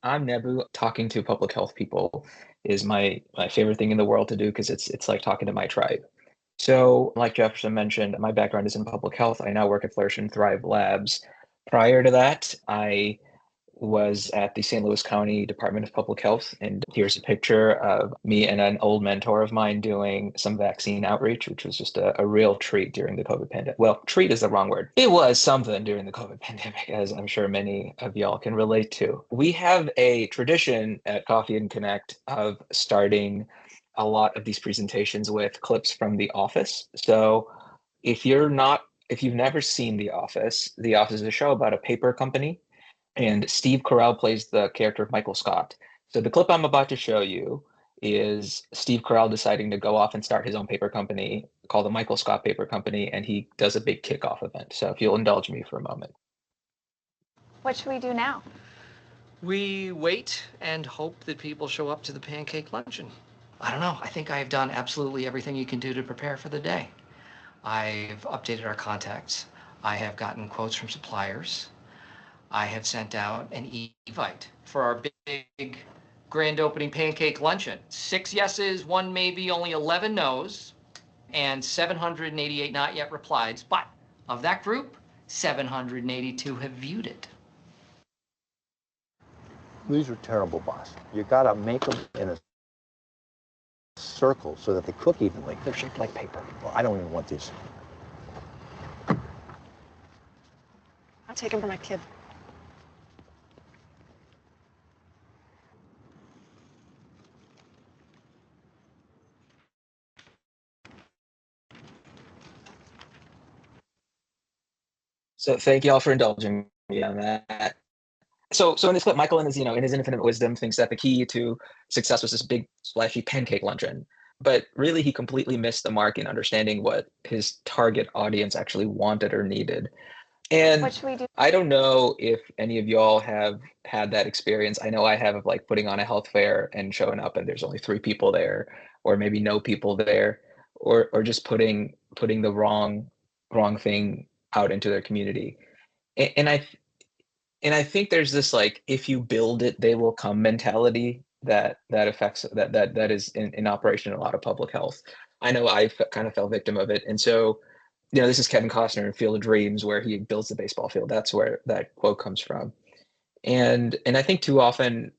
I'm Nebu. Talking to public health people is my favorite thing in the world to do because it's like talking to my tribe. So, like Jefferson mentioned, my background is in public health. I now work at Flourish and Thrive Labs. Prior to that, I was at the St. Louis County Department of Public Health. And here's a picture of me and an old mentor of mine doing some vaccine outreach, which was just a real treat during the COVID pandemic. Well, treat is the wrong word. It was something during the COVID pandemic, as I'm sure many of y'all can relate to. We have a tradition at Coffee and Connect of starting a lot of these presentations with clips from The Office. So if you've never seen The Office is a show about a paper company and Steve Carell plays the character of Michael Scott. So the clip I'm about to show you is Steve Carell deciding to go off and start his own paper company called the Michael Scott Paper Company, and he does a big kickoff event. So if you'll indulge me for a moment. What should we do now? We wait and hope that people show up to the pancake luncheon. I don't know. I think I've done absolutely everything you can do to prepare for the day. I've updated our contacts. I have gotten quotes from suppliers. I have sent out an evite for our big grand opening pancake luncheon. 6 yeses, 1 maybe, only 11 nos, and 788 not yet replies. But of that group, 782 have viewed it. These are terrible, boss. You gotta make them in a circle so that they cook evenly. They're shaped like paper. Well, I don't even want these. I'll take them for my kid. So thank you all for indulging me on that. So in this clip, Michael, in his in his infinite wisdom, thinks that the key to success was this big splashy pancake luncheon. But really, he completely missed the mark in understanding what his target audience actually wanted or needed. What And should we do? I don't know if any of y'all have had that experience. I know I have of like putting on a health fair and showing up and there's only 3 people there, or maybe no people there, or just putting the wrong thing out into their community. And I think there's this like if you build it, they will come mentality that affects that is in operation in a lot of public health. I know kind of fell victim of it, and so this is Kevin Costner in Field of Dreams, where he builds the baseball field. That's where that quote comes from. And I think too often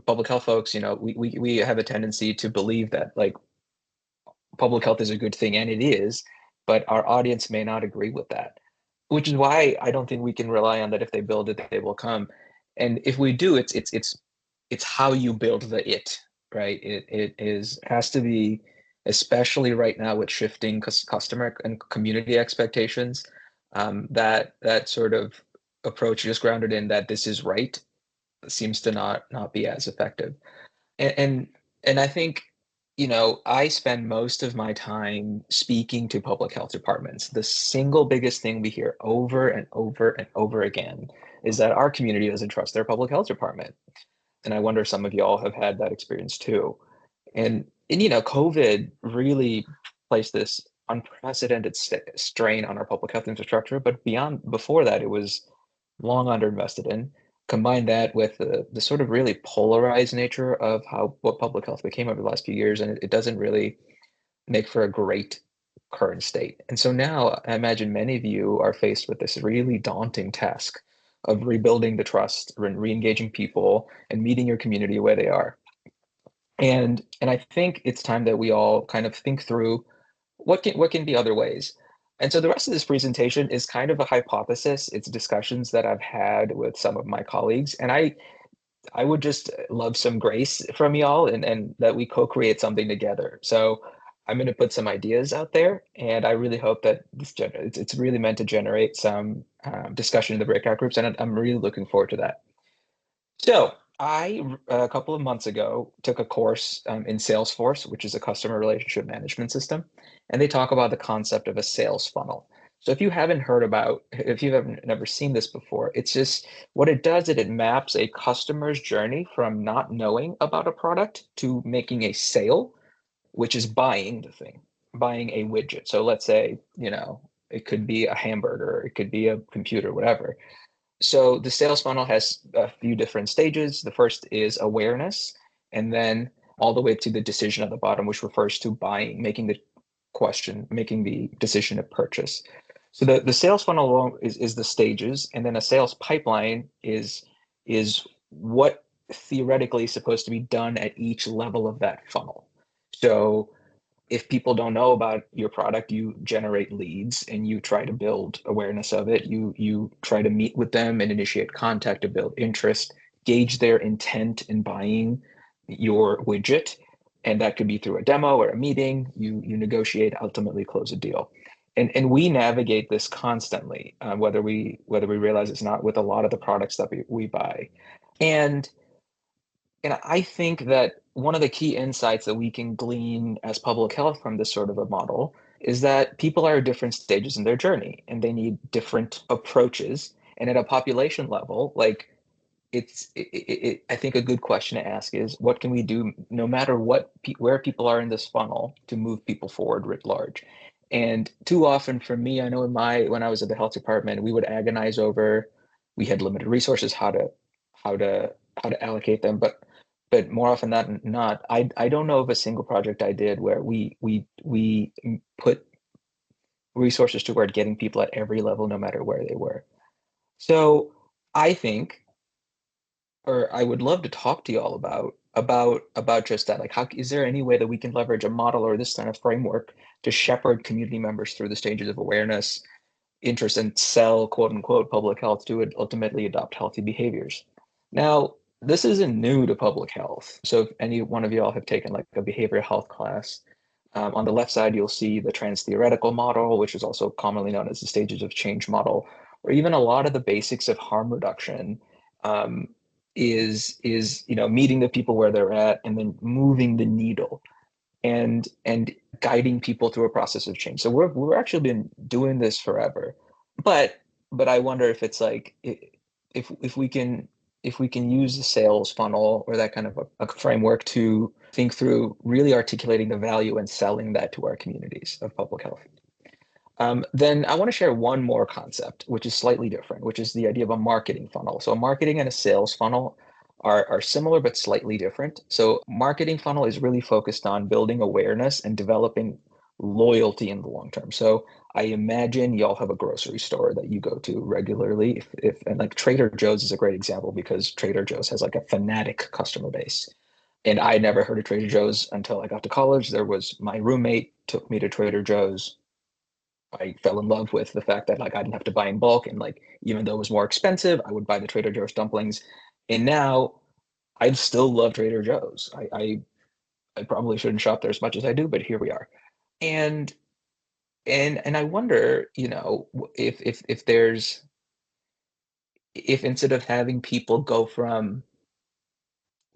public health folks, we have a tendency to believe that like public health is a good thing, and it is, but our audience may not agree with that, which is why I don't think we can rely on that if they build it, they will come. And if we do, it's how you build the it, right? It has to be, especially right now with shifting customer and community expectations, that sort of approach just grounded in that this is right seems to not be as effective. And I think, I spend most of my time speaking to public health departments. The single biggest thing we hear over and over and over again is that our community doesn't trust their public health department. And I wonder if some of y'all have had that experience too. And COVID really placed this unprecedented strain on our public health infrastructure, but before that, it was long underinvested in. Combine that with the sort of really polarized nature of what public health became over the last few years, and it doesn't really make for a great current state. And so now I imagine many of you are faced with this really daunting task of rebuilding the trust, re-engaging people, and meeting your community where they are. And I think it's time that we all kind of think through what can be other ways. And so the rest of this presentation is kind of a hypothesis. It's discussions that I've had with some of my colleagues, and I would just love some grace from y'all and that we co-create something together. So I'm going to put some ideas out there, and I really hope that it's really meant to generate some discussion in the breakout groups, and I'm really looking forward to that. So I, a couple of months ago, took a course in Salesforce, which is a customer relationship management system, and they talk about the concept of a sales funnel. So if you've never seen this before, it's just what it does is it maps a customer's journey from not knowing about a product to making a sale, which is buying the thing, buying a widget. So let's say, it could be a hamburger, it could be a computer, whatever. So the sales funnel has a few different stages. The first is awareness, and then all the way to the decision at the bottom, which refers to buying, making the decision to purchase. So the sales funnel is the stages, and then a sales pipeline is what theoretically is supposed to be done at each level of that funnel. So if people don't know about your product, you generate leads and you try to build awareness of it. You try to meet with them and initiate contact to build interest, gauge their intent in buying your widget, and that could be through a demo or a meeting. You negotiate, ultimately close a deal. And we navigate this constantly, whether we realize it's not, with a lot of the products that we buy. And and I think that one of the key insights that we can glean as public health from this sort of a model is that people are at different stages in their journey and they need different approaches. And at a population level, like I think a good question to ask is, what can we do, no matter where people are in this funnel, to move people forward writ large? And too often for me, I know when I was at the health department, we would agonize over, we had limited resources, how to allocate them, but more often than not, I don't know of a single project I did where we put resources toward getting people at every level, no matter where they were. So I think, or I would love to talk to you all about just that. Like, how is there any way that we can leverage a model or this kind of framework to shepherd community members through the stages of awareness, interest, and sell, quote unquote, public health to ultimately adopt healthy behaviors? Now, this isn't new to public health. So if any one of y'all have taken like a behavioral health class, on the left side, you'll see the trans theoretical model, which is also commonly known as the stages of change model, or even a lot of the basics of harm reduction, um, is meeting the people where they're at and then moving the needle and guiding people through a process of change. So we're actually been doing this forever, but I wonder if it's like, if we can use the sales funnel or that kind of a framework to think through really articulating the value and selling that to our communities of public health. Then I want to share one more concept, which is slightly different, which is the idea of a marketing funnel. So a marketing and a sales funnel are similar but slightly different. So marketing funnel is really focused on building awareness and developing loyalty in the long term. So I imagine y'all have a grocery store that you go to regularly. And like Trader Joe's is a great example because Trader Joe's has like a fanatic customer base. And I never heard of Trader Joe's until I got to college. There was my roommate took me to Trader Joe's. I fell in love with the fact that like I didn't have to buy in bulk, and like even though it was more expensive, I would buy the Trader Joe's dumplings. And now I still love Trader Joe's. I probably shouldn't shop there as much as I do, but here we are. And and I wonder, if instead of having people go from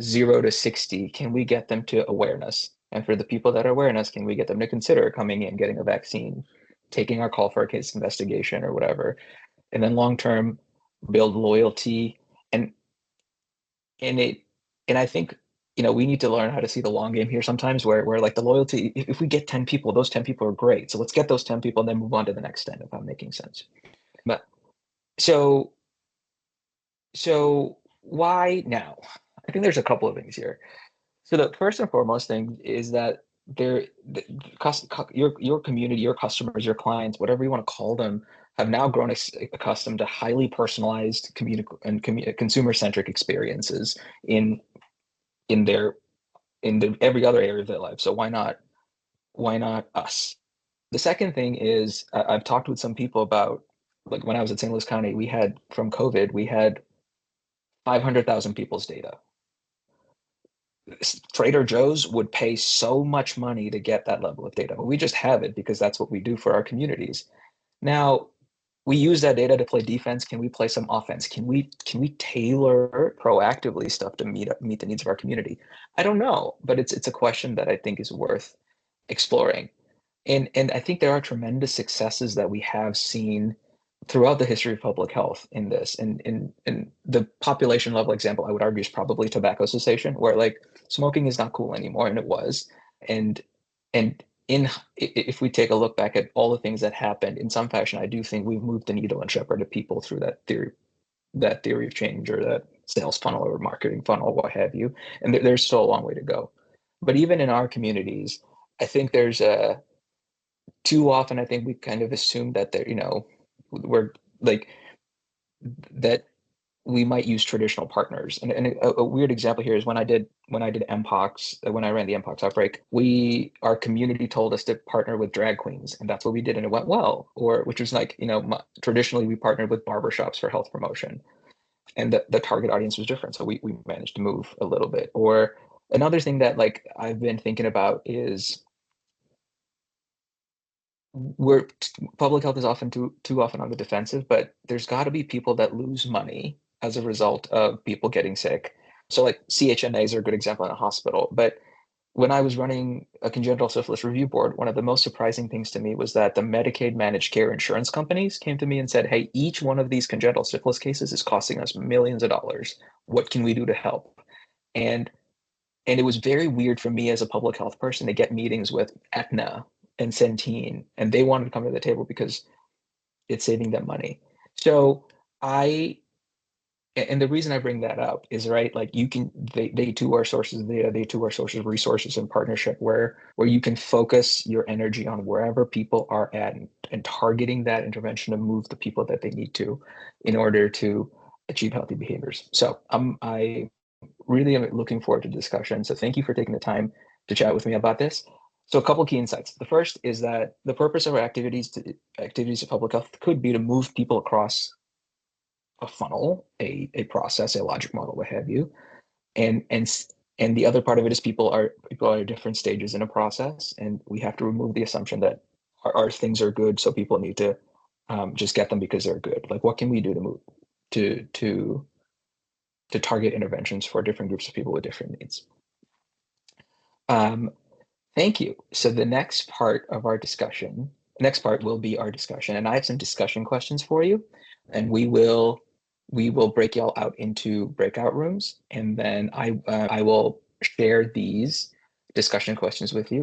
0 to 60, can we get them to awareness? And for the people that are awareness, can we get them to consider coming in, getting a vaccine, taking our call for a case investigation or whatever? And then long term, build loyalty. And and it and I think, we need to learn how to see the long game here sometimes, where like the loyalty, if we get 10 people, those 10 people are great. So let's get those 10 people and then move on to the next 10, if I'm making sense. But so so why now? I think there's a couple of things here. So the first and foremost thing is that your community, your customers, your clients, whatever you want to call them, have now grown accustomed to highly personalized consumer-centric experiences in in their every other area of their life. So why not us? The second thing is, I've talked with some people about, like when I was at St. Louis County, we had, from COVID, we had 500,000 people's data. Trader Joe's would pay so much money to get that level of data, but we just have it because that's what we do for our communities. Now, we use that data to play defense. Can we play some offense? Can we tailor proactively stuff to meet the needs of our community? I don't know, but it's a question that I think is worth exploring. And I think there are tremendous successes that we have seen throughout the history of public health in this. And the population level example, I would argue, is probably tobacco cessation, where like smoking is not cool anymore, and it was. And and if we take a look back at all the things that happened in some fashion, I do think we've moved the needle and shepherded people through that theory that theory of change or that sales funnel or marketing funnel, what have you. And there's still a long way to go. But even in our communities, I think there's a too often, I think we kind of assume that there, we're like that we might use traditional partners. And a weird example here is when I did Mpox, when I ran the Mpox outbreak, our community told us to partner with drag queens, and that's what we did, and it went well. Or which was like, traditionally we partnered with barbershops for health promotion, and the target audience was different. So we managed to move a little bit. Or another thing that like I've been thinking about is we're public health is often too often on the defensive, but there's got to be people that lose money as a result of people getting sick. So like CHNAs are a good example in a hospital. But when I was running a congenital syphilis review board, one of the most surprising things to me was that the Medicaid managed care insurance companies came to me and said, hey, each one of these congenital syphilis cases is costing us millions of dollars. What can we do to help? And it was very weird for me as a public health person to get meetings with Aetna and Centene, and they wanted to come to the table because it's saving them money. So and the reason I bring that up is right, like they too are sources of data, they too are sources of resources and partnership where you can focus your energy on wherever people are at and targeting that intervention to move the people that they need to in order to achieve healthy behaviors. So I really am looking forward to the discussion. So thank you for taking the time to chat with me about this. So a couple key insights. The first is that the purpose of our activities of public health could be to move people across a funnel, a process, a logic model, what have you. And the other part of it is people are at different stages in a process, and we have to remove the assumption that our things are good, so people need to just get them because they're good. Like, what can we do to move to target interventions for different groups of people with different needs? Thank you. So the next part will be our discussion, and I have some discussion questions for you, and we will break y'all out into breakout rooms, and then I will share these discussion questions with you.